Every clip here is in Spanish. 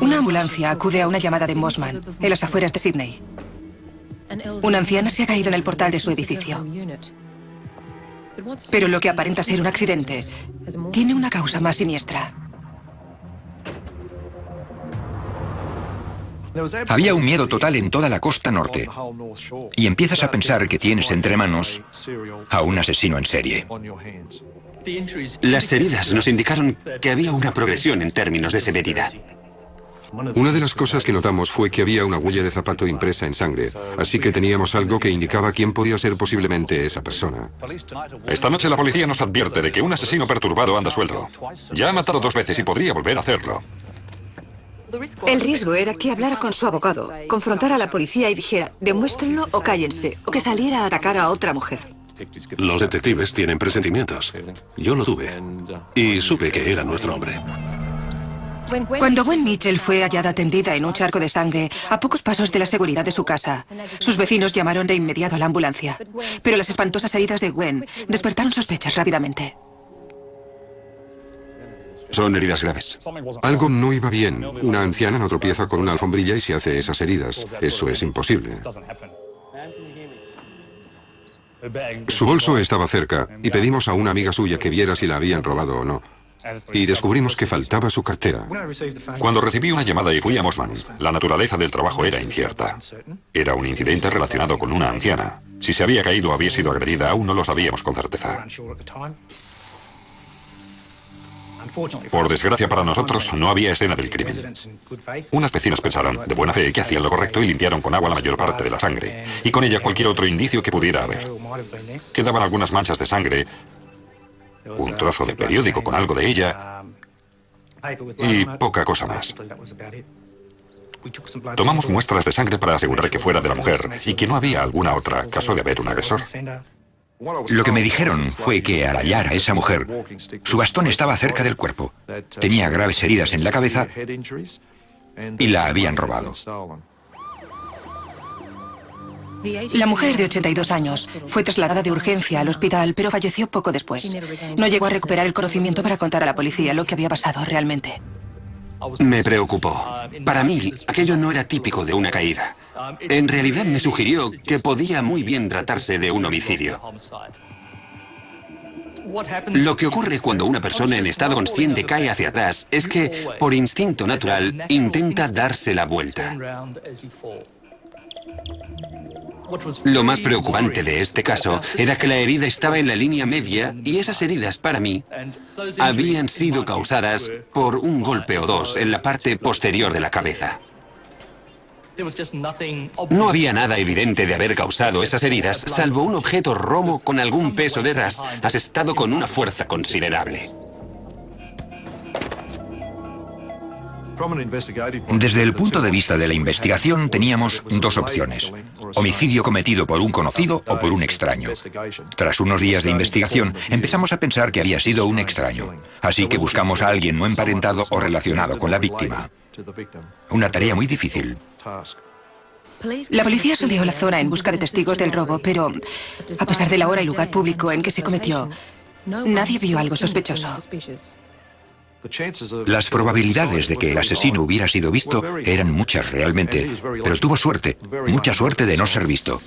Una ambulancia acude a una llamada de Mossman, en las afueras de Sydney. Una anciana se ha caído en el portal de su edificio. Pero lo que aparenta ser un accidente tiene una causa más siniestra. Había un miedo total en toda la costa norte. Y empiezas a pensar que tienes entre manos a un asesino en serie. Las heridas nos indicaron que había una progresión en términos de severidad. Una de las cosas que notamos fue que había una huella de zapato impresa en sangre, así que teníamos algo que indicaba quién podía ser posiblemente esa persona. Esta noche la policía nos advierte de que un asesino perturbado anda suelto. Ya ha matado 2 veces y podría volver a hacerlo. El riesgo era que hablara con su abogado, confrontara a la policía y dijera, demuéstrenlo o cállense, o que saliera a atacar a otra mujer. Los detectives tienen presentimientos. Yo lo tuve. Y supe que era nuestro hombre. Cuando Gwen Mitchell fue hallada tendida en un charco de sangre a pocos pasos de la seguridad de su casa, sus vecinos llamaron de inmediato a la ambulancia. Pero las espantosas heridas de Gwen despertaron sospechas rápidamente. Son heridas graves. Algo no iba bien. Una anciana no tropieza con una alfombrilla y se hace esas heridas. Eso es imposible. Su bolso estaba cerca y pedimos a una amiga suya que viera si la habían robado o no. Y descubrimos que faltaba su cartera. Cuando recibí una llamada y fui a Mossman, la naturaleza del trabajo era incierta. Era un incidente relacionado con una anciana. Si se había caído o había sido agredida, aún no lo sabíamos con certeza. Por desgracia para nosotros, no había escena del crimen. Unas vecinas pensaron, de buena fe, que hacían lo correcto y limpiaron con agua la mayor parte de la sangre, y con ella cualquier otro indicio que pudiera haber. Quedaban algunas manchas de sangre, un trozo de periódico con algo de ella, y poca cosa más. Tomamos muestras de sangre para asegurar que fuera de la mujer, y que no había alguna otra, caso de haber un agresor. Lo que me dijeron fue que al hallar a esa mujer, su bastón estaba cerca del cuerpo. Tenía graves heridas en la cabeza y la habían robado. La mujer de 82 años fue trasladada de urgencia al hospital, pero falleció poco después. No llegó a recuperar el conocimiento para contar a la policía lo que había pasado realmente. Me preocupó. Para mí, aquello no era típico de una caída. En realidad me sugirió que podía muy bien tratarse de un homicidio. Lo que ocurre cuando una persona en estado consciente cae hacia atrás es que, por instinto natural, intenta darse la vuelta. Lo más preocupante de este caso era que la herida estaba en la línea media y esas heridas, para mí, habían sido causadas por un golpe o dos en la parte posterior de la cabeza. No había nada evidente de haber causado esas heridas, salvo un objeto romo con algún peso detrás, asestado con una fuerza considerable. Desde el punto de vista de la investigación teníamos 2 opciones: homicidio cometido por un conocido o por un extraño. Tras unos días de investigación empezamos a pensar que había sido un extraño, así que buscamos a alguien no emparentado o relacionado con la víctima. Una tarea muy difícil. La policía sondeó la zona en busca de testigos del robo, pero a pesar de la hora y lugar público en que se cometió, nadie vio algo sospechoso. Las probabilidades de que el asesino hubiera sido visto eran muchas realmente, pero tuvo suerte, mucha suerte de no ser visto.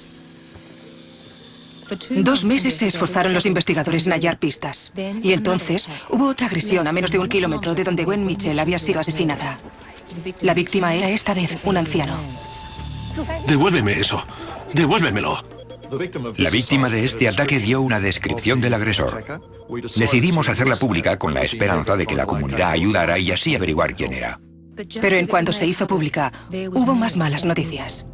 2 meses se esforzaron los investigadores en hallar pistas. Y entonces hubo otra agresión a menos de 1 kilómetro de donde Gwen Mitchell había sido asesinada. La víctima era esta vez un anciano. Devuélveme eso. Devuélvemelo. La víctima de este ataque dio una descripción del agresor. Decidimos hacerla pública con la esperanza de que la comunidad ayudara y así averiguar quién era. Pero en cuanto se hizo pública, hubo más malas noticias.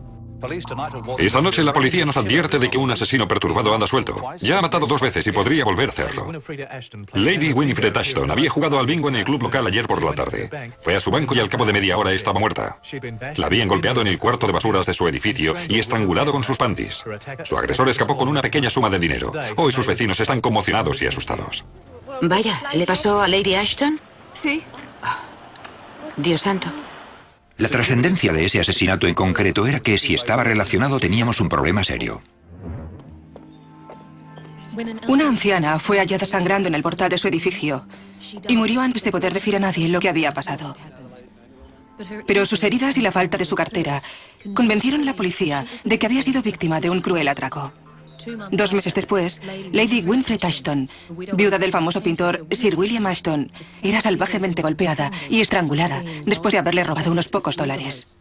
Esta noche la policía nos advierte de que un asesino perturbado anda suelto. Ya ha matado 2 veces y podría volver a hacerlo. Lady Winifred Ashton había jugado al bingo en el club local ayer por la tarde. Fue a su banco y al cabo de media hora estaba muerta. La habían golpeado en el cuarto de basuras de su edificio y estrangulado con sus panties. Su agresor escapó con una pequeña suma de dinero. Hoy sus vecinos están conmocionados y asustados. Vaya, ¿le pasó a Lady Ashton? Sí. Dios santo. La trascendencia de ese asesinato en concreto era que si estaba relacionado teníamos un problema serio. Una anciana fue hallada sangrando en el portal de su edificio y murió antes de poder decir a nadie lo que había pasado. Pero sus heridas y la falta de su cartera convencieron a la policía de que había sido víctima de un cruel atraco. 2 meses después, Lady Winifred Ashton, viuda del famoso pintor Sir William Ashton, era salvajemente golpeada y estrangulada después de haberle robado unos pocos dólares.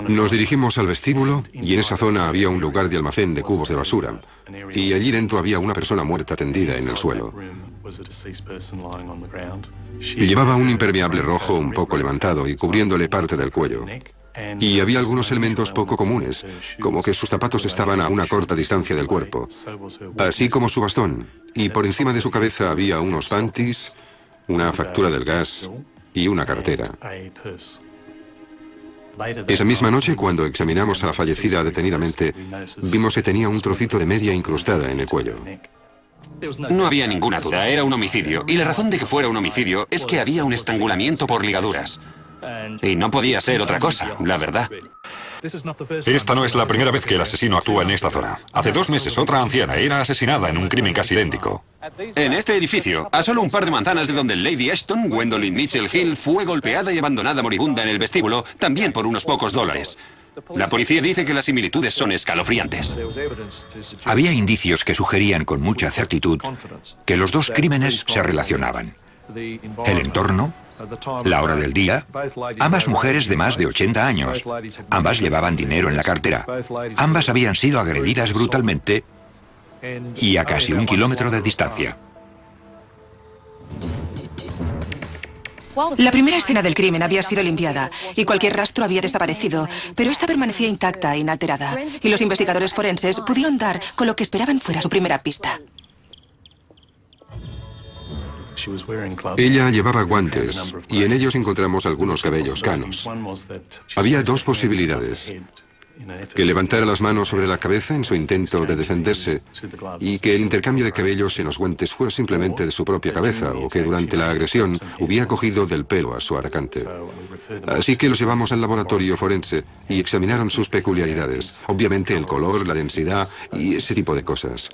Nos dirigimos al vestíbulo y en esa zona había un lugar de almacén de cubos de basura. Y allí dentro había una persona muerta tendida en el suelo. Llevaba un impermeable rojo un poco levantado y cubriéndole parte del cuello. Y había algunos elementos poco comunes, como que sus zapatos estaban a una corta distancia del cuerpo, así como su bastón. Y por encima de su cabeza había unos panties, una factura del gas y una cartera. Esa misma noche, cuando examinamos a la fallecida detenidamente, vimos que tenía un trocito de media incrustada en el cuello. No había ninguna duda, era un homicidio. Y la razón de que fuera un homicidio es que había un estrangulamiento por ligaduras. Y no podía ser otra cosa, la verdad. Esta no es la primera vez que el asesino actúa en esta zona. Hace 2 meses otra anciana era asesinada en un crimen casi idéntico. En este edificio, a solo un par de manzanas de donde Lady Ashton, Gwendolyn Mitchell Hill, fue golpeada y abandonada moribunda en el vestíbulo, también por unos pocos dólares. La policía dice que las similitudes son escalofriantes. Había indicios que sugerían con mucha certitud que los 2 crímenes se relacionaban. El entorno, la hora del día, ambas mujeres de más de 80 años, ambas llevaban dinero en la cartera, ambas habían sido agredidas brutalmente y a casi 1 kilómetro de distancia. La primera escena del crimen había sido limpiada y cualquier rastro había desaparecido, pero esta permanecía intacta e inalterada, y los investigadores forenses pudieron dar con lo que esperaban fuera su primera pista. Ella llevaba guantes y en ellos encontramos algunos cabellos canos. Había 2 posibilidades: que levantara las manos sobre la cabeza en su intento de defenderse y que el intercambio de cabellos en los guantes fuera simplemente de su propia cabeza, o que durante la agresión hubiera cogido del pelo a su atacante. Así que los llevamos al laboratorio forense y examinaron sus peculiaridades, obviamente el color, la densidad y ese tipo de cosas.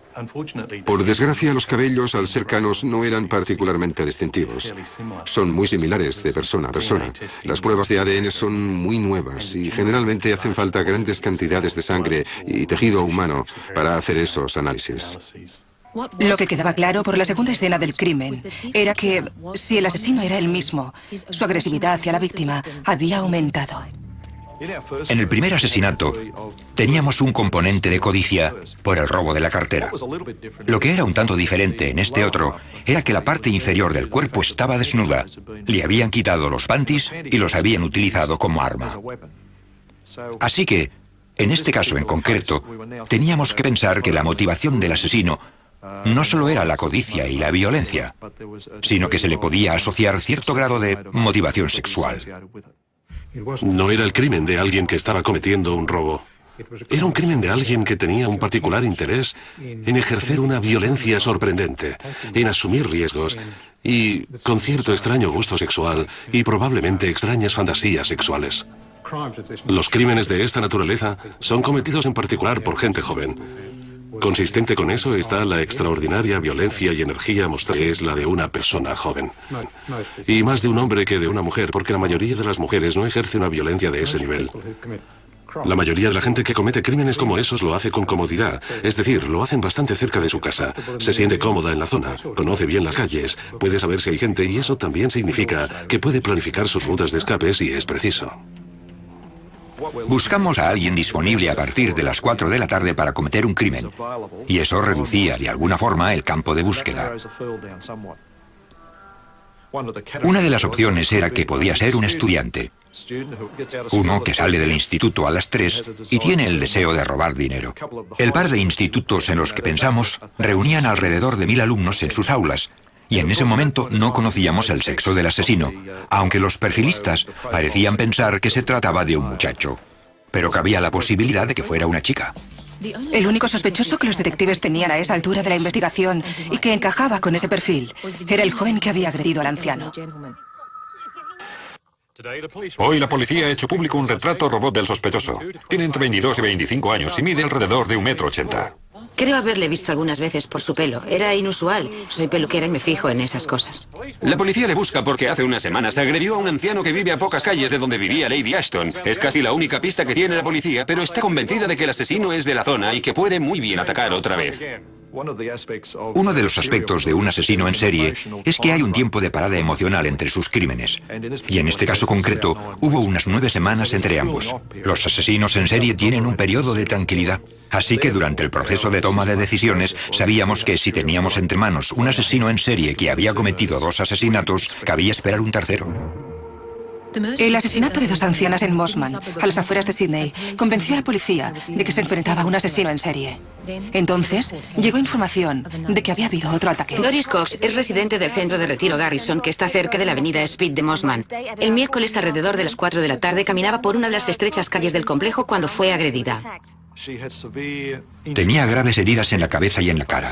Por desgracia, los cabellos, al ser canos, no eran particularmente distintivos. Son muy similares de persona a persona. Las pruebas de ADN son muy nuevas y generalmente hacen falta grandes cantidades de sangre y tejido humano para hacer esos análisis. Lo que quedaba claro por la segunda escena del crimen era que, si el asesino era él mismo, su agresividad hacia la víctima había aumentado. En el primer asesinato, teníamos un componente de codicia por el robo de la cartera. Lo que era un tanto diferente en este otro era que la parte inferior del cuerpo estaba desnuda. Le habían quitado los panties y los habían utilizado como arma. Así que, en este caso en concreto, teníamos que pensar que la motivación del asesino no solo era la codicia y la violencia, sino que se le podía asociar cierto grado de motivación sexual. No era el crimen de alguien que estaba cometiendo un robo. Era un crimen de alguien que tenía un particular interés en ejercer una violencia sorprendente, en asumir riesgos y con cierto extraño gusto sexual y probablemente extrañas fantasías sexuales. Los crímenes de esta naturaleza son cometidos en particular por gente joven. Consistente con eso está la extraordinaria violencia y energía mostrada, que es la de una persona joven. Y más de un hombre que de una mujer, porque la mayoría de las mujeres no ejerce una violencia de ese nivel. La mayoría de la gente que comete crímenes como esos lo hace con comodidad, es decir, lo hacen bastante cerca de su casa, se siente cómoda en la zona, conoce bien las calles, puede saber si hay gente y eso también significa que puede planificar sus rutas de escape si es preciso. Buscamos a alguien disponible a partir de las 4 de la tarde para cometer un crimen, y eso reducía de alguna forma el campo de búsqueda. Una de las opciones era que podía ser un estudiante, uno que sale del instituto a las 3 y tiene el deseo de robar dinero. El par de institutos en los que pensamos reunían alrededor de 1000 alumnos en sus aulas, y en ese momento no conocíamos el sexo del asesino, aunque los perfilistas parecían pensar que se trataba de un muchacho. Pero cabía la posibilidad de que fuera una chica. El único sospechoso que los detectives tenían a esa altura de la investigación y que encajaba con ese perfil era el joven que había agredido al anciano. Hoy la policía ha hecho público un retrato robot del sospechoso. Tiene entre 22 y 25 años y mide alrededor de 1,80 m. Creo haberle visto algunas veces por su pelo. Era inusual. Soy peluquera y me fijo en esas cosas. La policía le busca porque hace unas semanas agredió a un anciano que vive a pocas calles de donde vivía Lady Ashton. Es casi la única pista que tiene la policía, pero está convencida de que el asesino es de la zona y que puede muy bien atacar otra vez. Uno de los aspectos de un asesino en serie es que hay un tiempo de parada emocional entre sus crímenes. Y en este caso concreto, hubo unas 9 semanas entre ambos. Los asesinos en serie tienen un periodo de tranquilidad. Así que durante el proceso de toma de decisiones, sabíamos que si teníamos entre manos un asesino en serie que había cometido 2 asesinatos, cabía esperar un tercero. El asesinato de 2 ancianas en Mosman, a las afueras de Sydney, convenció a la policía de que se enfrentaba a un asesino en serie. Entonces, llegó información de que había habido otro ataque. Doris Cox es residente del centro de retiro Garrison, que está cerca de la avenida Speed de Mosman. El miércoles, alrededor de las 4 de la tarde, caminaba por una de las estrechas calles del complejo cuando fue agredida. Tenía graves heridas en la cabeza y en la cara.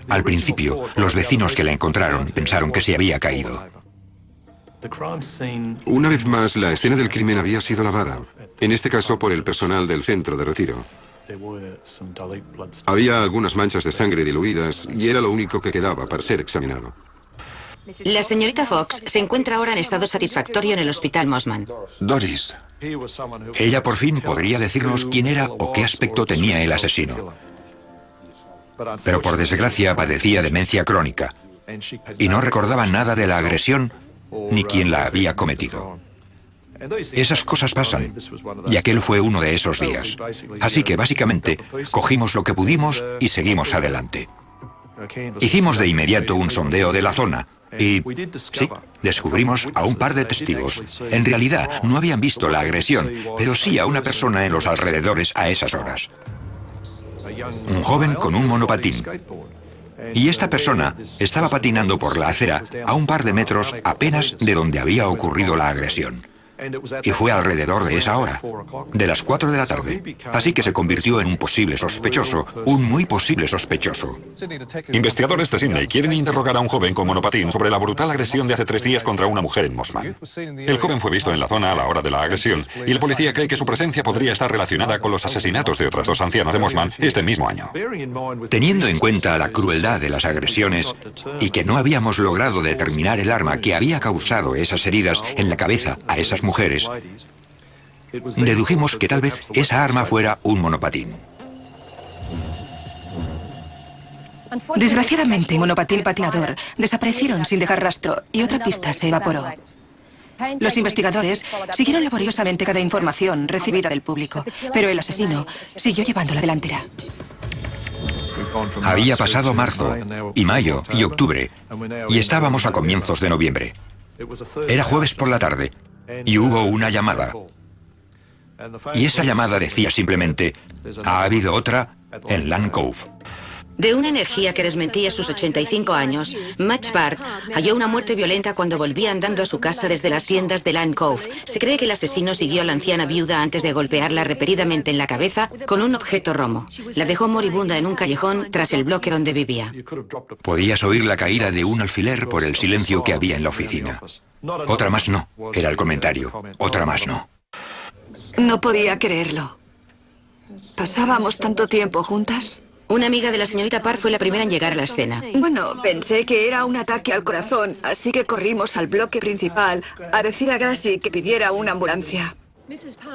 Al principio, los vecinos que la encontraron pensaron que se había caído. Una vez más, la escena del crimen había sido lavada, en este caso por el personal del centro de retiro. Había algunas manchas de sangre diluidas y era lo único que quedaba para ser examinado. La señorita Fox se encuentra ahora en estado satisfactorio en el hospital Mosman. Doris. Ella por fin podría decirnos quién era o qué aspecto tenía el asesino. Pero por desgracia padecía demencia crónica y no recordaba nada de la agresión ni quién la había cometido. Esas cosas pasan, y aquel fue uno de esos días. Así que básicamente cogimos lo que pudimos y seguimos adelante. Hicimos de inmediato un sondeo de la zona y, sí, descubrimos a un par de testigos. En realidad no habían visto la agresión, pero sí a una persona en los alrededores a esas horas. Un joven con un monopatín. Y esta persona estaba patinando por la acera a un par de metros apenas de donde había ocurrido la agresión. Y fue alrededor de esa hora, de las 4 de la tarde. Así que se convirtió en un posible sospechoso, un muy posible sospechoso. Investigadores de Sydney quieren interrogar a un joven con monopatín sobre la brutal agresión de hace 3 días contra una mujer en Mosman. El joven fue visto en la zona a la hora de la agresión y la policía cree que su presencia podría estar relacionada con los asesinatos de otras 2 ancianas de Mosman este mismo año. Teniendo en cuenta la crueldad de las agresiones y que no habíamos logrado determinar el arma que había causado esas heridas en la cabeza a esas mujeres, dedujimos que tal vez esa arma fuera un monopatín. Desgraciadamente, monopatín y patinador desaparecieron sin dejar rastro y otra pista se evaporó. Los investigadores siguieron laboriosamente cada información recibida del público, pero el asesino siguió llevando la delantera. Había pasado marzo, y mayo, y octubre, y estábamos a comienzos de noviembre. Era jueves por la tarde, y hubo una llamada. Y esa llamada decía simplemente, ha habido otra en Land Cove. De una energía que desmentía sus 85 años, Match Park halló una muerte violenta cuando volvía andando a su casa desde las tiendas de Land Cove. Se cree que el asesino siguió a la anciana viuda antes de golpearla repetidamente en la cabeza con un objeto romo. La dejó moribunda en un callejón tras el bloque donde vivía. Podías oír la caída de un alfiler por el silencio que había en la oficina. Otra más no, era el comentario. Otra más no. No podía creerlo. ¿Pasábamos tanto tiempo juntas? Una amiga de la señorita Parr fue la primera en llegar a la escena. Bueno, pensé que era un ataque al corazón, así que corrimos al bloque principal a decir a Gracie que pidiera una ambulancia.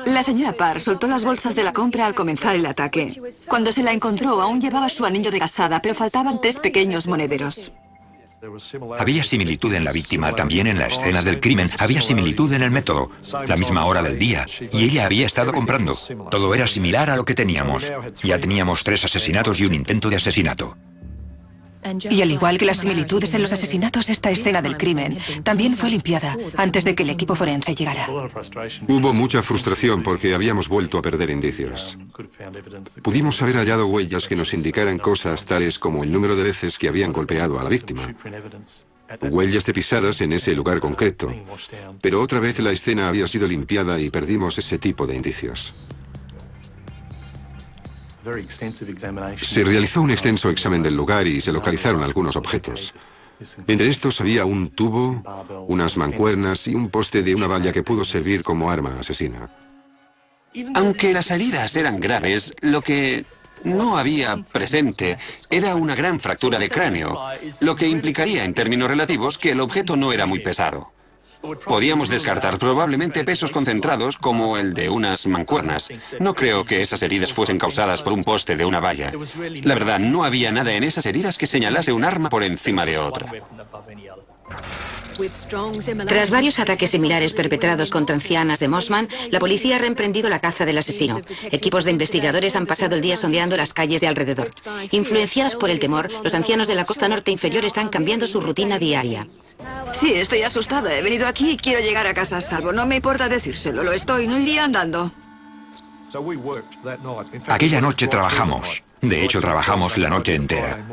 La señora Parr soltó las bolsas de la compra al comenzar el ataque. Cuando se la encontró, aún llevaba su anillo de casada, pero faltaban 3 pequeños monederos. Había similitud en la víctima, también en la escena del crimen. Había similitud en el método, la misma hora del día. Y ella había estado comprando. Todo era similar a lo que teníamos. Ya teníamos 3 asesinatos y un intento de asesinato. Y al igual que las similitudes en los asesinatos, esta escena del crimen también fue limpiada antes de que el equipo forense llegara. Hubo mucha frustración porque habíamos vuelto a perder indicios. Pudimos haber hallado huellas que nos indicaran cosas tales como el número de veces que habían golpeado a la víctima. Huellas de pisadas en ese lugar concreto. Pero otra vez la escena había sido limpiada y perdimos ese tipo de indicios. Se realizó un extenso examen del lugar y se localizaron algunos objetos. Entre estos había un tubo, unas mancuernas y un poste de una valla que pudo servir como arma asesina. Aunque las heridas eran graves, lo que no había presente era una gran fractura de cráneo, lo que implicaría en términos relativos que el objeto no era muy pesado. Podíamos descartar probablemente pesos concentrados como el de unas mancuernas. No creo que esas heridas fuesen causadas por un poste de una valla. La verdad, no había nada en esas heridas que señalase un arma por encima de otra. Tras varios ataques similares perpetrados contra ancianas de Mossman, la policía ha reemprendido la caza del asesino. Equipos de investigadores han pasado el día sondeando las calles de alrededor. Influenciados por el temor, los ancianos de la costa norte inferior están cambiando su rutina diaria. Sí, estoy asustada. He venido aquí y quiero llegar a casa a salvo. No me importa decírselo, lo estoy. No iría andando. Aquella noche trabajamos. De hecho, trabajamos la noche entera.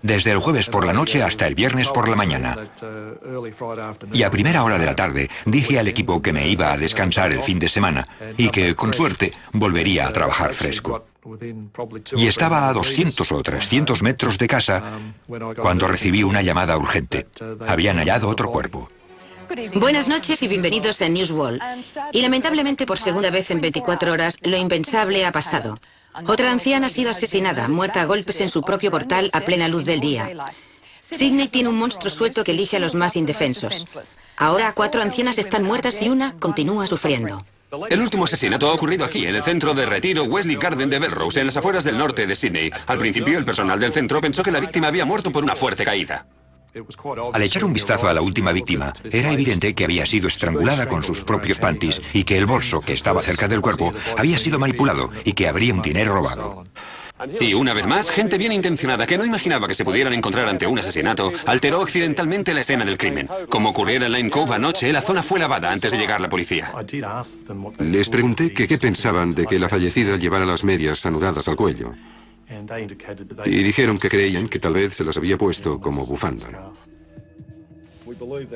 Desde el jueves por la noche hasta el viernes por la mañana. Y a primera hora de la tarde dije al equipo que me iba a descansar el fin de semana y que, con suerte, volvería a trabajar fresco. Y estaba a 200 o 300 metros de casa cuando recibí una llamada urgente. Habían hallado otro cuerpo. Buenas noches y bienvenidos a Newswall. Y lamentablemente por segunda vez en 24 horas, lo impensable ha pasado. Otra anciana ha sido asesinada, muerta a golpes en su propio portal a plena luz del día. Sydney tiene un monstruo suelto que elige a los más indefensos. Ahora 4 ancianas están muertas y una continúa sufriendo. El último asesinato ha ocurrido aquí, en el centro de retiro Wesley Garden de Belrose, en las afueras del norte de Sydney. Al principio, el personal del centro pensó que la víctima había muerto por una fuerte caída. Al echar un vistazo a la última víctima, era evidente que había sido estrangulada con sus propios panties y que el bolso que estaba cerca del cuerpo había sido manipulado y que habría un dinero robado. Y una vez más, gente bien intencionada que no imaginaba que se pudieran encontrar ante un asesinato, alteró accidentalmente la escena del crimen. Como ocurriera en Lime Cove anoche, la zona fue lavada antes de llegar la policía. Les pregunté que qué pensaban de que la fallecida llevara las medias anudadas al cuello. Y dijeron que creían que tal vez se las había puesto como bufanda.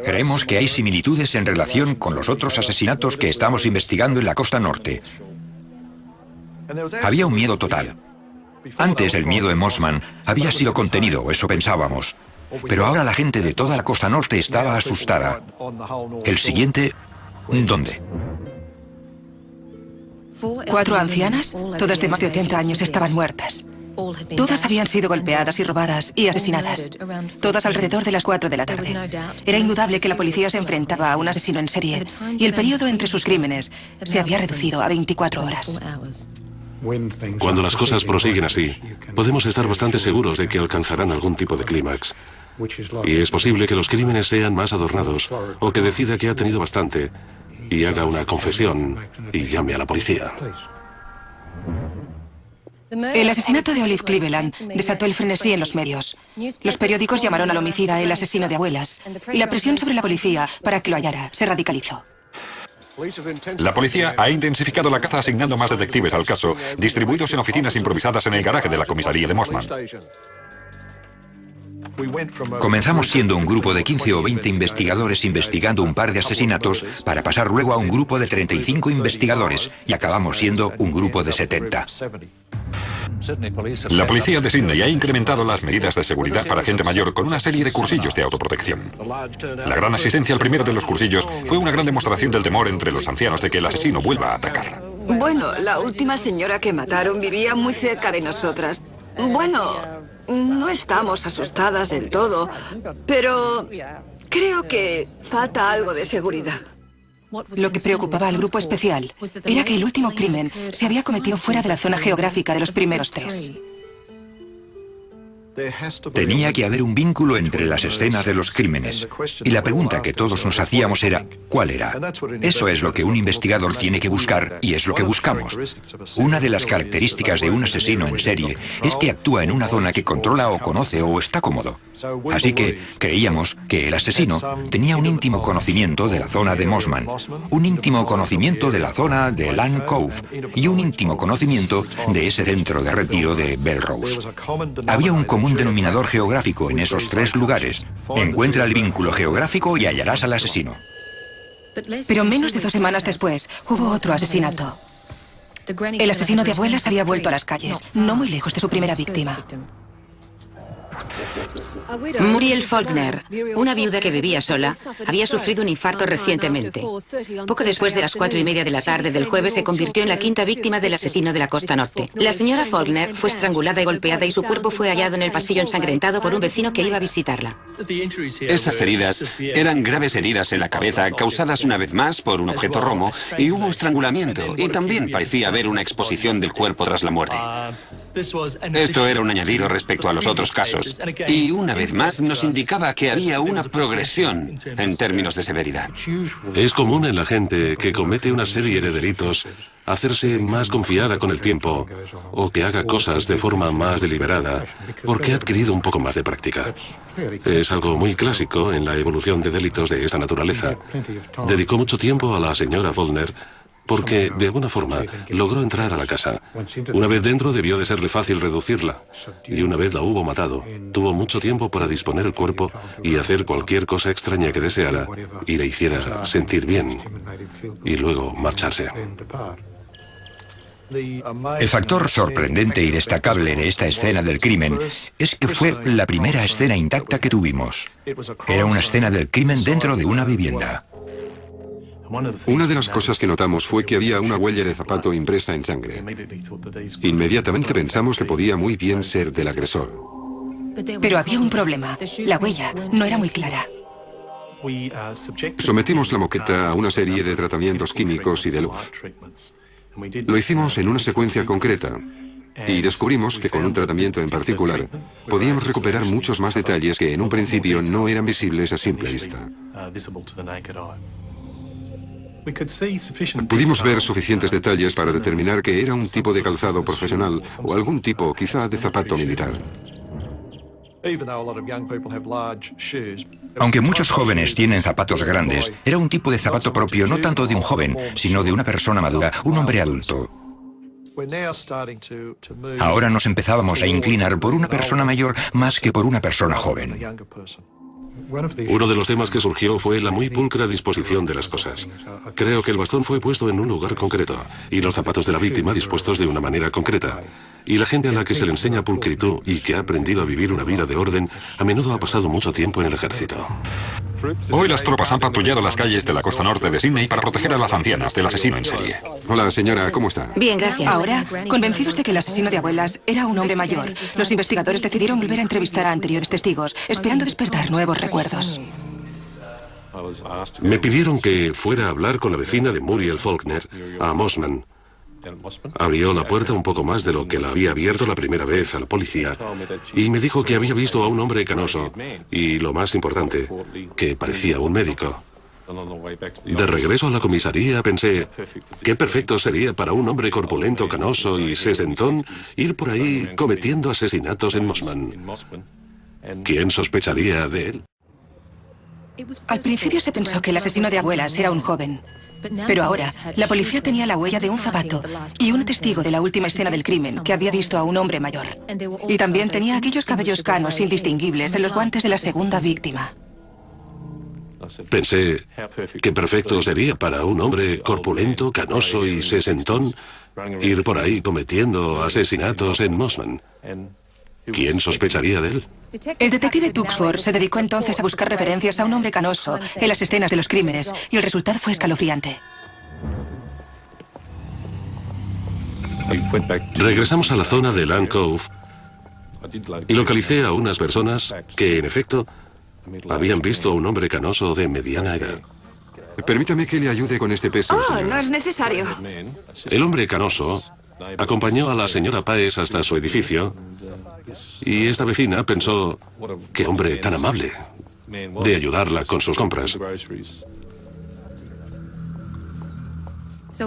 Creemos que hay similitudes en relación con los otros asesinatos que estamos investigando en la costa norte. Había un miedo total. Antes el miedo en Mossman había sido contenido, eso pensábamos. Pero ahora la gente de toda la costa norte estaba asustada. El siguiente, ¿dónde? 4 ancianas, todas de más de 80 años, estaban muertas. Todas habían sido golpeadas y robadas y asesinadas. Todas alrededor de las 4 de la tarde. Era indudable que la policía se enfrentaba a un asesino en serie y el periodo entre sus crímenes se había reducido a 24 horas. Cuando las cosas prosiguen así, podemos estar bastante seguros de que alcanzarán algún tipo de clímax. Y es posible que los crímenes sean más adornados o que decida que ha tenido bastante y haga una confesión y llame a la policía. El asesinato de Olive Cleveland desató el frenesí en los medios. Los periódicos llamaron al homicida el asesino de abuelas y la presión sobre la policía para que lo hallara se radicalizó. La policía ha intensificado la caza asignando más detectives al caso, distribuidos en oficinas improvisadas en el garaje de la comisaría de Mossman. Comenzamos siendo un grupo de 15 o 20 investigadores investigando un par de asesinatos para pasar luego a un grupo de 35 investigadores y acabamos siendo un grupo de 70. La policía de Sydney ha incrementado las medidas de seguridad para gente mayor con una serie de cursillos de autoprotección. La gran asistencia al primero de los cursillos fue una gran demostración del temor entre los ancianos de que el asesino vuelva a atacar. Bueno, la última señora que mataron vivía muy cerca de nosotras. Bueno, no estamos asustadas del todo, pero creo que falta algo de seguridad. Lo que preocupaba al grupo especial era que el último crimen se había cometido fuera de la zona geográfica de los primeros 3. Tenía que haber un vínculo entre las escenas de los crímenes. Y la pregunta que todos nos hacíamos era, ¿cuál era? Eso es lo que un investigador tiene que buscar y es lo que buscamos. Una de las características de un asesino en serie es que actúa en una zona que controla o conoce o está cómodo. Así que creíamos que el asesino tenía un íntimo conocimiento de la zona de Mossman, un íntimo conocimiento de la zona de Lime Cove y un íntimo conocimiento de ese centro de retiro de Belrose. Había un común denominador geográfico en esos 3 lugares. Encuentra el vínculo geográfico y hallarás al asesino. Pero menos de 2 semanas después hubo otro asesinato. El asesino de abuelas había vuelto a las calles, no muy lejos de su primera víctima. Muriel Faulkner, una viuda que vivía sola, había sufrido un infarto recientemente. Poco después de las 4:30 de la tarde del jueves se convirtió en la quinta víctima del asesino de la costa norte. La señora Faulkner fue estrangulada y golpeada y su cuerpo fue hallado en el pasillo ensangrentado por un vecino que iba a visitarla. Esas heridas eran graves heridas en la cabeza causadas una vez más por un objeto romo y hubo estrangulamiento y también parecía haber una exposición del cuerpo tras la muerte. Esto era un añadido respecto a los otros casos y una vez más nos indicaba que había una progresión en términos de severidad. Es común en la gente que comete una serie de delitos hacerse más confiada con el tiempo o que haga cosas de forma más deliberada porque ha adquirido un poco más de práctica. Es algo muy clásico en la evolución de delitos de esa naturaleza. Dedicó mucho tiempo a la señora Faulkner porque, de alguna forma, logró entrar a la casa. Una vez dentro debió de serle fácil reducirla, y una vez la hubo matado, tuvo mucho tiempo para disponer el cuerpo y hacer cualquier cosa extraña que deseara y le hiciera sentir bien, y luego marcharse. El factor sorprendente y destacable de esta escena del crimen es que fue la primera escena intacta que tuvimos. Era una escena del crimen dentro de una vivienda. Una de las cosas que notamos fue que había una huella de zapato impresa en sangre. Inmediatamente pensamos que podía muy bien ser del agresor. Pero había un problema. La huella no era muy clara. Sometimos la moqueta a una serie de tratamientos químicos y de luz. Lo hicimos en una secuencia concreta y descubrimos que con un tratamiento en particular podíamos recuperar muchos más detalles que en un principio no eran visibles a simple vista. Pudimos ver suficientes detalles para determinar que era un tipo de calzado profesional o algún tipo, quizá, de zapato militar. Aunque muchos jóvenes tienen zapatos grandes, era un tipo de zapato propio no tanto de un joven, sino de una persona madura, un hombre adulto. Ahora nos empezábamos a inclinar por una persona mayor más que por una persona joven. Uno de los temas que surgió fue la muy pulcra disposición de las cosas. Creo que el bastón fue puesto en un lugar concreto y los zapatos de la víctima dispuestos de una manera concreta. Y la gente a la que se le enseña pulcritud y que ha aprendido a vivir una vida de orden, a menudo ha pasado mucho tiempo en el ejército. Hoy las tropas han patrullado las calles de la costa norte de Sydney para proteger a las ancianas del asesino en serie. Hola, señora, ¿cómo está? Bien, gracias. Ahora, convencidos de que el asesino de abuelas era un hombre mayor, los investigadores decidieron volver a entrevistar a anteriores testigos, esperando despertar nuevos recuerdos. Me pidieron que fuera a hablar con la vecina de Muriel Faulkner, a Mossman. Abrió la puerta un poco más de lo que la había abierto la primera vez a la policía y me dijo que había visto a un hombre canoso y, lo más importante, que parecía un médico. De regreso a la comisaría pensé, qué perfecto sería para un hombre corpulento, canoso y sesentón ir por ahí cometiendo asesinatos en Mossman. ¿Quién sospecharía de él? Al principio se pensó que el asesino de abuelas era un joven. Pero ahora, la policía tenía la huella de un zapato y un testigo de la última escena del crimen que había visto a un hombre mayor. Y también tenía aquellos cabellos canos indistinguibles en los guantes de la segunda víctima. Pensé, qué perfecto sería para un hombre corpulento, canoso y sesentón ir por ahí cometiendo asesinatos en Mossman. ¿Quién sospecharía de él? El detective Tuxford se dedicó entonces a buscar referencias a un hombre canoso en las escenas de los crímenes y el resultado fue escalofriante. Regresamos a la zona de Land Cove y localicé a unas personas que, en efecto, habían visto a un hombre canoso de mediana edad. Permítame que le ayude con este peso, Oh, señora. no es necesario. El hombre canoso acompañó a la señora Páez hasta su edificio y esta vecina pensó, qué hombre tan amable, de ayudarla con sus compras.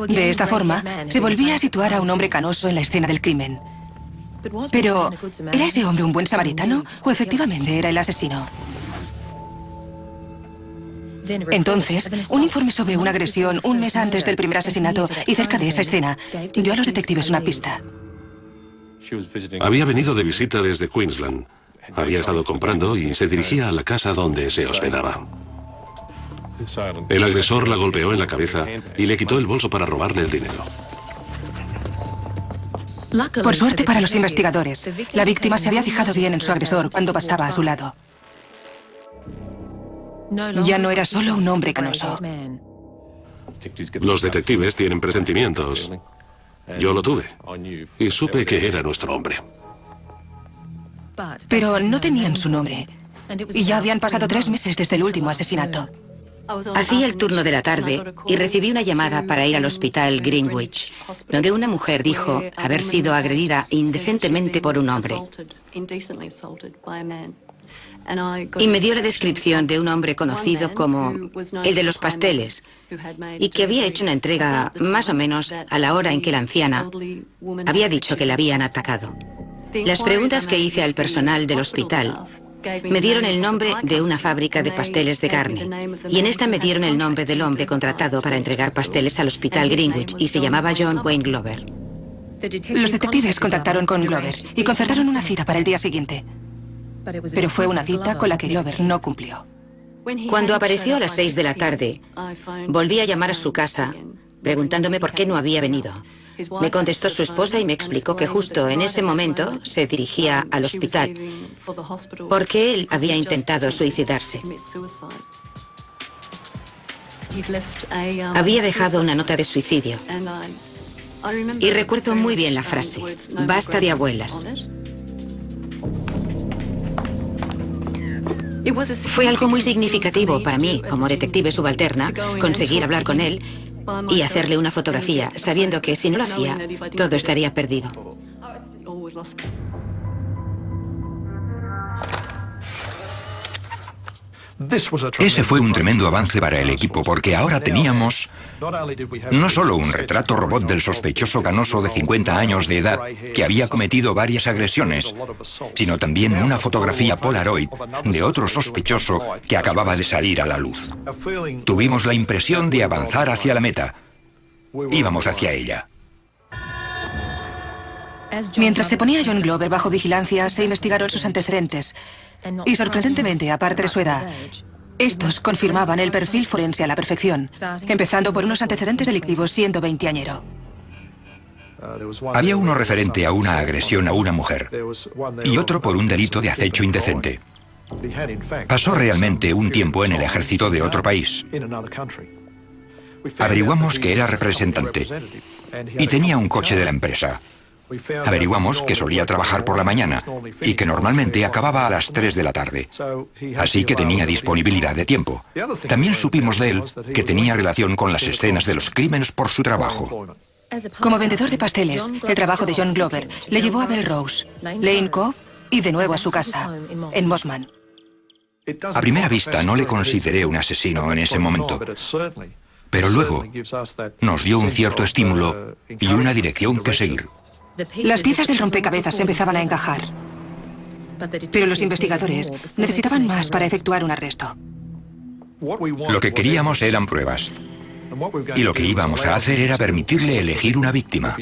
De esta forma, se volvía a situar a un hombre canoso en la escena del crimen. Pero, ¿era ese hombre un buen samaritano o efectivamente era el asesino? Entonces, un informe sobre una agresión un mes antes del primer asesinato y cerca de esa escena dio a los detectives una pista. Había venido de visita desde Queensland. Había estado comprando y se dirigía a la casa donde se hospedaba. El agresor la golpeó en la cabeza y le quitó el bolso para robarle el dinero. Por suerte para los investigadores, la víctima se había fijado bien en su agresor cuando pasaba a su lado. Ya no era solo un hombre canoso. Los detectives tienen presentimientos. Yo lo tuve y supe que era nuestro hombre. Pero no tenían su nombre. Y ya habían pasado 3 meses desde el último asesinato. Hacía el turno de la tarde y recibí una llamada para ir al hospital Greenwich, donde una mujer dijo haber sido agredida indecentemente por un hombre. Y me dio la descripción de un hombre conocido como el de los pasteles y que había hecho una entrega más o menos a la hora en que la anciana había dicho que la habían atacado. Las preguntas que hice al personal del hospital me dieron el nombre de una fábrica de pasteles de carne y en esta me dieron el nombre del hombre contratado para entregar pasteles al hospital Greenwich y se llamaba John Wayne Glover. Los detectives contactaron con Glover y concertaron una cita para el día siguiente. Pero fue una cita con la que Glover no cumplió. Cuando apareció a las 6 de la tarde, volví a llamar a su casa preguntándome por qué no había venido. Me contestó su esposa y me explicó que justo en ese momento se dirigía al hospital porque él había intentado suicidarse. Había dejado una nota de suicidio. Y recuerdo muy bien la frase: basta de abuelas. Fue algo muy significativo para mí, como detective subalterna, conseguir hablar con él y hacerle una fotografía, sabiendo que si no lo hacía, todo estaría perdido. Ese fue un tremendo avance para el equipo porque ahora teníamos no solo un retrato robot del sospechoso canoso de 50 años de edad que había cometido varias agresiones, sino también una fotografía Polaroid de otro sospechoso que acababa de salir a la luz. Tuvimos la impresión de avanzar hacia la meta. Íbamos hacia ella. Mientras se ponía John Glover bajo vigilancia, se investigaron sus antecedentes. Y sorprendentemente, aparte de su edad, estos confirmaban el perfil forense a la perfección, empezando por unos antecedentes delictivos siendo veinteañero. Había uno referente a una agresión a una mujer y otro por un delito de acecho indecente. Pasó realmente un tiempo en el ejército de otro país. Averiguamos que era representante y tenía un coche de la empresa. Averiguamos que solía trabajar por la mañana y que normalmente acababa a las 3 de la tarde. Así que tenía disponibilidad de tiempo. También supimos de él que tenía relación con las escenas de los crímenes por su trabajo. Como vendedor de pasteles, el trabajo de John Glover le llevó a Belrose, Lane Cove y de nuevo a su casa, en Mossman. A primera vista no le consideré un asesino en ese momento, pero luego nos dio un cierto estímulo y una dirección que seguir. Las piezas del rompecabezas empezaban a encajar, pero los investigadores necesitaban más para efectuar un arresto. Lo que queríamos eran pruebas, y lo que íbamos a hacer era permitirle elegir una víctima.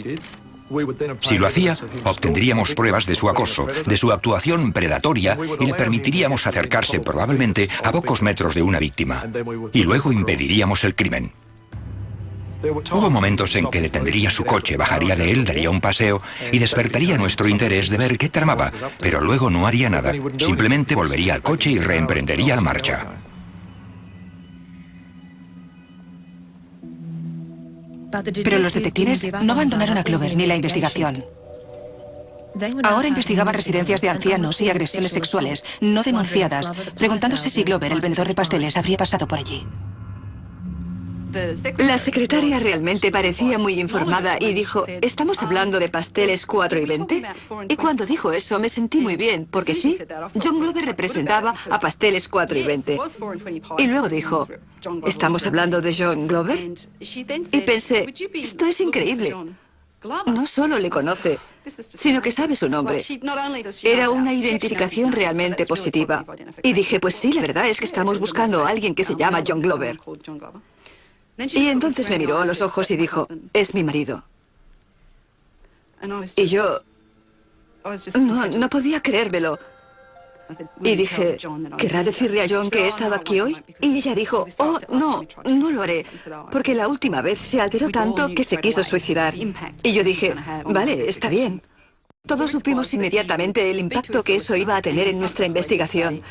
Si lo hacía, obtendríamos pruebas de su acoso, de su actuación predatoria, y le permitiríamos acercarse probablemente a pocos metros de una víctima, y luego impediríamos el crimen. Hubo momentos en que detendría su coche, bajaría de él, daría un paseo y despertaría nuestro interés de ver qué tramaba, pero luego no haría nada. Simplemente volvería al coche y reemprendería la marcha. Pero los detectives no abandonaron a Glover ni la investigación. Ahora investigaban residencias de ancianos y agresiones sexuales no denunciadas, preguntándose si Glover, el vendedor de pasteles, habría pasado por allí. La secretaria realmente parecía muy informada y dijo: ¿estamos hablando de pasteles 4 y 20? Y cuando dijo eso me sentí muy bien, porque sí, John Glover representaba a pasteles 4 y 20. Y luego dijo: ¿estamos hablando de John Glover? Y pensé, esto es increíble. No solo le conoce, sino que sabe su nombre. Era una identificación realmente positiva. Y dije, pues sí, la verdad es que estamos buscando a alguien que se llama John Glover. Y entonces me miró a los ojos y dijo: es mi marido. Y yo no podía creérmelo. Y dije: ¿querrá decirle a John que he estado aquí hoy? Y ella dijo: oh, no lo haré, porque la última vez se alteró tanto que se quiso suicidar. Y yo dije: vale, está bien. Todos supimos inmediatamente el impacto que eso iba a tener en nuestra investigación.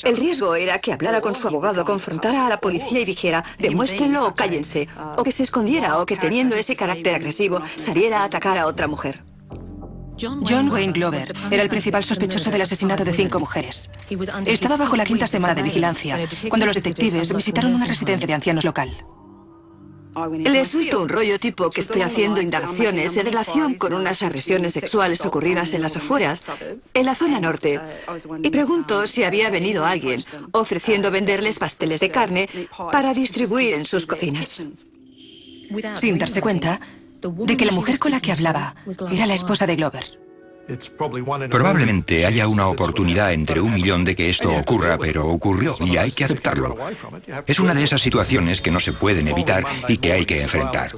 El riesgo era que hablara con su abogado, confrontara a la policía y dijera, demuéstrenlo o cállense, o que se escondiera o que teniendo ese carácter agresivo saliera a atacar a otra mujer. John Wayne Glover era el principal sospechoso del asesinato de 5 mujeres. Estaba bajo la 5ª semana de vigilancia, cuando los detectives visitaron una residencia de ancianos local. Le suelto un rollo tipo que estoy haciendo indagaciones en relación con unas agresiones sexuales ocurridas en las afueras, en la zona norte, y pregunto si había venido alguien ofreciendo venderles pasteles de carne para distribuir en sus cocinas. Sin darse cuenta de que la mujer con la que hablaba era la esposa de Glover. Probablemente haya una oportunidad entre 1 millón de que esto ocurra, pero ocurrió y hay que aceptarlo. Es una de esas situaciones que no se pueden evitar y que hay que enfrentar.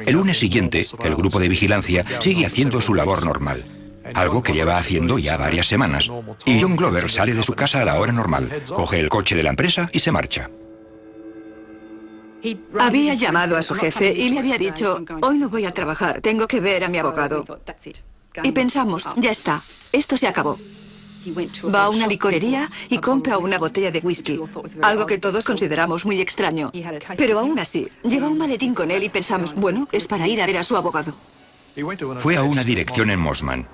El lunes siguiente, el grupo de vigilancia sigue haciendo su labor normal, algo que lleva haciendo ya varias semanas, y John Glover sale de su casa a la hora normal, coge el coche de la empresa y se marcha. Había llamado a su jefe y le había dicho, hoy no voy a trabajar, tengo que ver a mi abogado. Y pensamos, ya está, esto se acabó. Va a una licorería y compra una botella de whisky, algo que todos consideramos muy extraño. Pero aún así, lleva un maletín con él y pensamos, bueno, es para ir a ver a su abogado. Fue a una dirección en Mossman.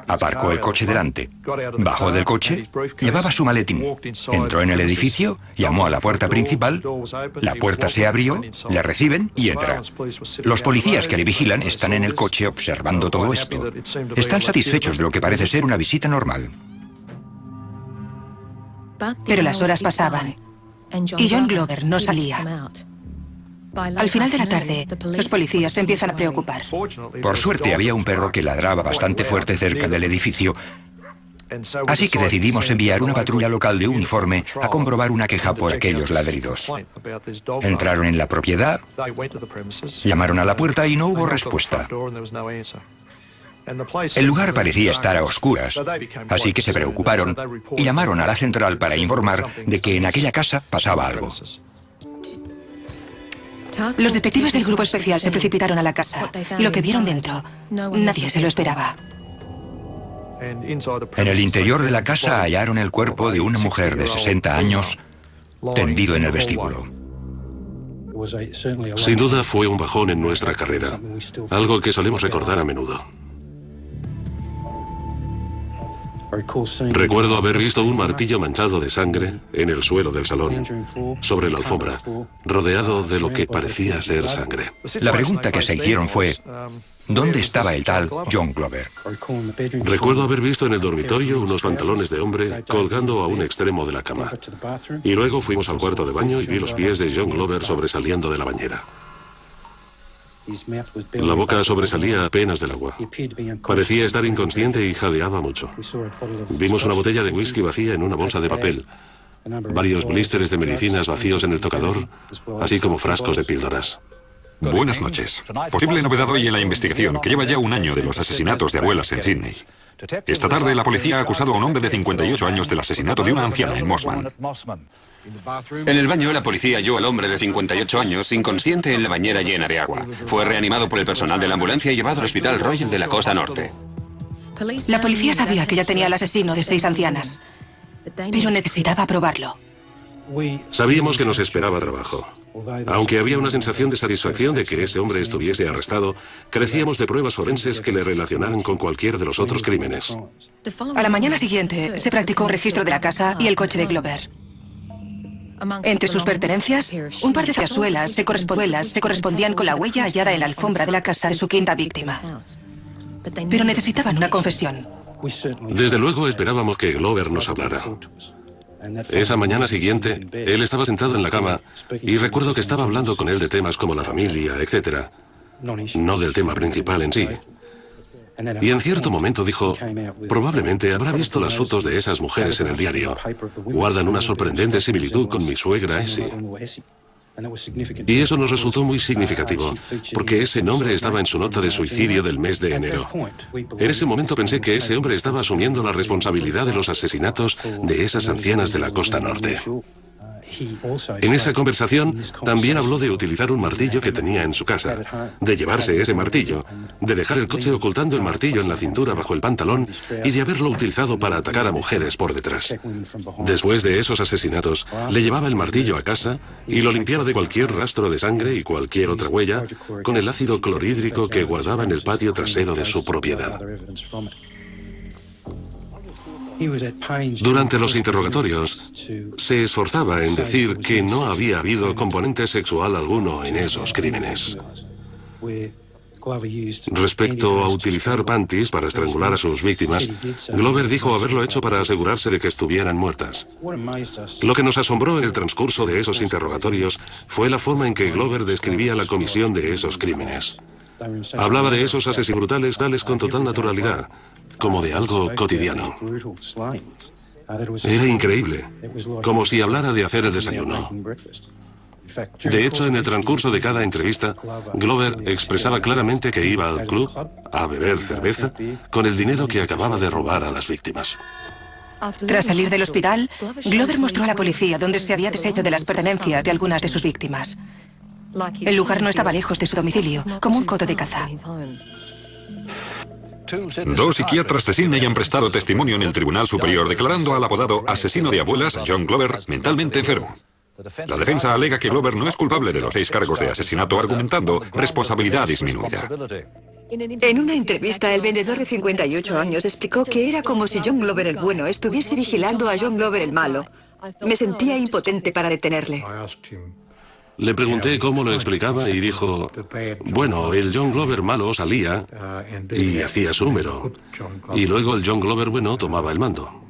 Aparcó el coche delante, bajó del coche, llevaba su maletín, entró en el edificio, llamó a la puerta principal, la puerta se abrió, le reciben y entra. Los policías que le vigilan están en el coche observando todo esto. Están satisfechos de lo que parece ser una visita normal. Pero las horas pasaban y John Glover no salía. Al final de la tarde, los policías se empiezan a preocupar. Por suerte había un perro que ladraba bastante fuerte cerca del edificio, así que decidimos enviar una patrulla local de uniforme a comprobar una queja por aquellos ladridos. Entraron en la propiedad, llamaron a la puerta y no hubo respuesta. El lugar parecía estar a oscuras, así que se preocuparon y llamaron a la central para informar de que en aquella casa pasaba algo. Los detectives del grupo especial se precipitaron a la casa y lo que vieron dentro, nadie se lo esperaba. En el interior de la casa hallaron el cuerpo de una mujer de 60 años tendido en el vestíbulo. Sin duda fue un bajón en nuestra carrera, algo que solemos recordar a menudo. Recuerdo haber visto un martillo manchado de sangre en el suelo del salón, sobre la alfombra, rodeado de lo que parecía ser sangre. La pregunta que se hicieron fue, ¿dónde estaba el tal John Glover? Recuerdo haber visto en el dormitorio unos pantalones de hombre colgando a un extremo de la cama. Y luego fuimos al cuarto de baño y vi los pies de John Glover sobresaliendo de la bañera. La boca sobresalía apenas del agua. Parecía estar inconsciente y jadeaba mucho. Vimos una botella de whisky vacía en una bolsa de papel, varios blísteres de medicinas vacíos en el tocador, así como frascos de píldoras. Buenas noches. Posible novedad hoy en la investigación, que lleva ya 1 año de los asesinatos de abuelas en Sydney. Esta tarde la policía ha acusado a un hombre de 58 años del asesinato de una anciana en Mossman. En el baño, la policía halló al hombre de 58 años inconsciente en la bañera llena de agua. Fue reanimado por el personal de la ambulancia y llevado al Hospital Royal de la Costa Norte. La policía sabía que ya tenía al asesino de 6 ancianas, pero necesitaba probarlo. Sabíamos que nos esperaba trabajo. Aunque había una sensación de satisfacción de que ese hombre estuviese arrestado, carecíamos de pruebas forenses que le relacionaran con cualquier de los otros crímenes. A la mañana siguiente se practicó un registro de la casa y el coche de Glover. Entre sus pertenencias, un par de cazuelas se correspondían con la huella hallada en la alfombra de la casa de su quinta víctima. Pero necesitaban una confesión. Desde luego esperábamos que Glover nos hablara. Esa mañana siguiente, él estaba sentado en la cama y recuerdo que estaba hablando con él de temas como la familia, etc. No del tema principal en sí. Y en cierto momento dijo, probablemente habrá visto las fotos de esas mujeres en el diario. Guardan una sorprendente similitud con mi suegra Essie. Y eso nos resultó muy significativo, porque ese nombre estaba en su nota de suicidio del mes de enero. En ese momento pensé que ese hombre estaba asumiendo la responsabilidad de los asesinatos de esas ancianas de la Costa Norte. En esa conversación también habló de utilizar un martillo que tenía en su casa, de llevarse ese martillo, de dejar el coche ocultando el martillo en la cintura bajo el pantalón y de haberlo utilizado para atacar a mujeres por detrás. Después de esos asesinatos, le llevaba el martillo a casa y lo limpiaba de cualquier rastro de sangre y cualquier otra huella con el ácido clorhídrico que guardaba en el patio trasero de su propiedad. Durante los interrogatorios, se esforzaba en decir que no había habido componente sexual alguno en esos crímenes. Respecto a utilizar panties para estrangular a sus víctimas, Glover dijo haberlo hecho para asegurarse de que estuvieran muertas. Lo que nos asombró en el transcurso de esos interrogatorios fue la forma en que Glover describía la comisión de esos crímenes. Hablaba de esos asesinos brutales tales con total naturalidad, como de algo cotidiano. Era increíble, como si hablara de hacer el desayuno. De hecho, en el transcurso de cada entrevista, Glover expresaba claramente que iba al club a beber cerveza con el dinero que acababa de robar a las víctimas. Tras salir del hospital, Glover mostró a la policía dónde se había deshecho de las pertenencias de algunas de sus víctimas. El lugar no estaba lejos de su domicilio, como un coto de caza. Dos psiquiatras de Sydney han prestado testimonio en el Tribunal Superior declarando al apodado asesino de abuelas, John Glover, mentalmente enfermo. La defensa alega que Glover no es culpable de los 6 cargos de asesinato, argumentando responsabilidad disminuida. En una entrevista, el vendedor de 58 años explicó que era como si John Glover el bueno estuviese vigilando a John Glover el malo. Me sentía impotente para detenerle. Le pregunté cómo lo explicaba y dijo, bueno, el John Glover malo salía y hacía su número, y luego el John Glover bueno tomaba el mando.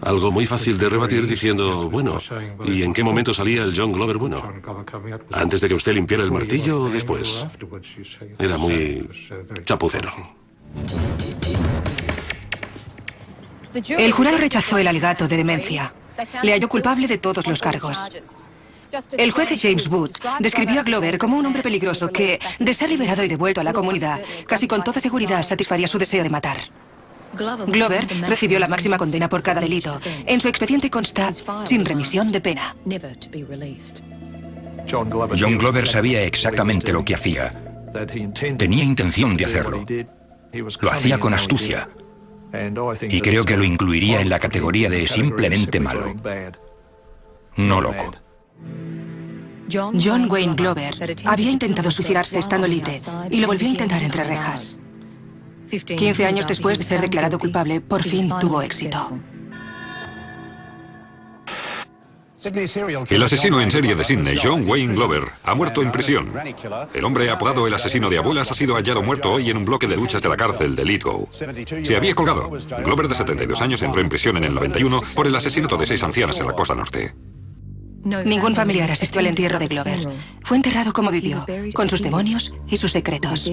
Algo muy fácil de rebatir diciendo, bueno, ¿y en qué momento salía el John Glover bueno? ¿Antes de que usted limpiara el martillo o después? Era muy chapucero. El jurado rechazó el alegato de demencia. Le halló culpable de todos los cargos. El juez James Wood describió a Glover como un hombre peligroso que, de ser liberado y devuelto a la comunidad, casi con toda seguridad satisfaría su deseo de matar. Glover recibió la máxima condena por cada delito. En su expediente consta sin remisión de pena. John Glover sabía exactamente lo que hacía. Tenía intención de hacerlo. Lo hacía con astucia. Y creo que lo incluiría en la categoría de simplemente malo. No loco. John Wayne Glover había intentado suicidarse estando libre y lo volvió a intentar entre rejas. 15 años después de ser declarado culpable, por fin tuvo éxito. El asesino en serie de Sydney, John Wayne Glover, ha muerto en prisión. El hombre apodado el asesino de abuelas ha sido hallado muerto hoy en un bloque de duchas de la cárcel de Lithgow. Se había colgado. Glover, de 72 años, entró en prisión en el 91 por el asesinato de 6 ancianas en la costa norte. Ningún familiar asistió al entierro de Glover. Fue enterrado como vivió, con sus demonios y sus secretos.